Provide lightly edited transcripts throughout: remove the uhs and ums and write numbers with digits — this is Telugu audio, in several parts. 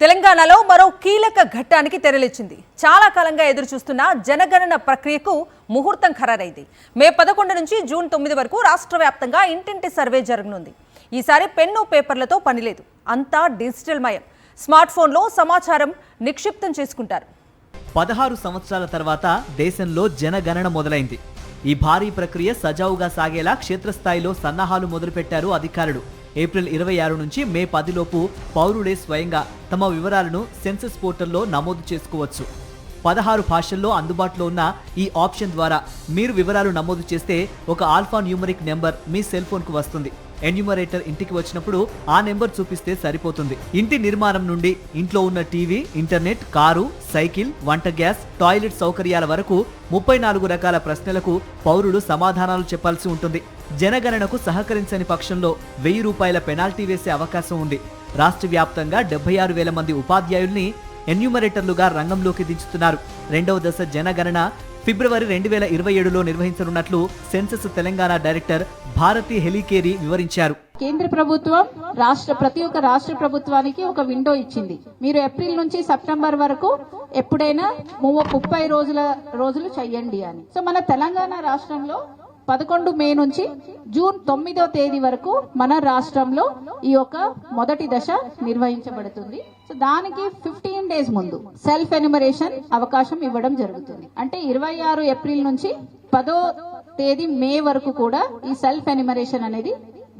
తెలంగాణలో మరో కీలక ఘట్టానికి తెరలిచ్చింది. చాలా కాలంగా ఎదురుచూస్తున్న జనగణన ప్రక్రియకు ముహూర్తం ఖరారైంది. మే 11 నుంచి జూన్ 9 వరకు రాష్ట్ర వ్యాప్తంగా ఇంటింటి సర్వే జరగనుంది. ఈసారి పెన్ను పేపర్లతో పనిలేదు, అంతా డిజిటల్ మయం. స్మార్ట్ ఫోన్లో సమాచారం నిక్షిప్తం చేసుకుంటారు. 16 సంవత్సరాల తర్వాత దేశంలో జనగణన మొదలైంది. ఈ భారీ ప్రక్రియ సజావుగా సాగేలా క్షేత్రస్థాయిలో సన్నాహాలు మొదలుపెట్టారు అధికారులు. ఏప్రిల్ 26 నుంచి మే 10 లోపు పౌరులే స్వయంగా తమ వివరాలను సెన్సస్ పోర్టల్లో నమోదు చేసుకోవచ్చు. 16 భాషల్లో అందుబాటులో ఉన్న ఈ ఆప్షన్ ద్వారా మీరు వివరాలు నమోదు చేస్తే ఒక ఆల్ఫా న్యూమరిక్ నెంబర్ మీ సెల్ ఫోన్కు వస్తుంది. ఎన్యూమరేటర్ ఇంటికి వచ్చినప్పుడు ఆ నెంబర్ చూపిస్తే సరిపోతుంది. ఇంటి నిర్మాణం నుండి ఇంట్లో ఉన్న టీవీ, ఇంటర్నెట్, కారు, సైకిల్, వంట గ్యాస్, టాయిలెట్ సౌకర్యాల వరకు 34 రకాల ప్రశ్నలకు పౌరులు సమాధానాలు చెప్పాల్సి ఉంటుంది. జనగణనకు సహకరించని పక్షంలో 1000 రూపాయల పెనాల్టీ వేసే అవకాశం ఉంది. రాష్ట్ర వ్యాప్తంగా 76,000 మంది ఉపాధ్యాయుల్ని ఎన్యూమరేటర్లుగా రంగంలోకి దించుతున్నారు. రెండవ దశ జనగణన ఫిబ్రవరి 2027లో నిర్వహించనున్నట్లు సెన్సస్ తెలంగాణ డైరెక్టర్ భారతి హెలికేరి వివరించారు. కేంద్ర ప్రభుత్వం ప్రతి ఒక్క రాష్ట్ర ప్రభుత్వానికి ఒక విండో ఇచ్చింది. మీరు ఏప్రిల్ నుంచి సెప్టెంబర్ వరకు ఎప్పుడైనా 30 రోజులు చెయ్యండి అని. సో మన తెలంగాణ రాష్ట్రంలో 11 మే నుంచి జూన్ 9వ తేదీ వరకు మన రాష్ట్రంలో ఈ యొక్క మొదటి దశ నిర్వహించబడుతుంది. సో దానికి 15 డేస్ ముందు సెల్ఫ్ ఎన్యూమరేషన్ అవకాశం ఇవ్వడం జరుగుతుంది. అంటే 26 ఏప్రిల్ నుంచి 10వ తేదీ మే వరకు కూడా ఈ సెల్ఫ్ ఎన్యూమరేషన్ అనేది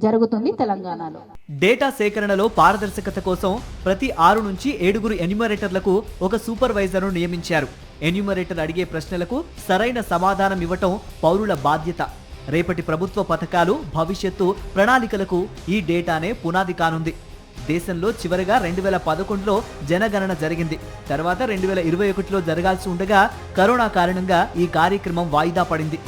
జరుగుతుంది తెలంగాణలో. డేటా సేకరణలో పారదర్శకత కోసం ప్రతి 6 నుంచి 7 ఎన్యూమరేటర్లకు ఒక సూపర్వైజర్ను నియమించారు. ఎన్యూమరేటర్ అడిగే ప్రశ్నలకు సరైన సమాధానం ఇవ్వటం పౌరుల బాధ్యత. రేపటి ప్రభుత్వ పథకాలు, భవిష్యత్తు ప్రణాళికలకు ఈ డేటానే పునాది కానుంది. దేశంలో చివరిగా 2011లో జనగణన జరిగింది. తర్వాత 2021లో జరగాల్సి ఉండగా కరోనా కారణంగా ఈ కార్యక్రమం వాయిదా పడింది.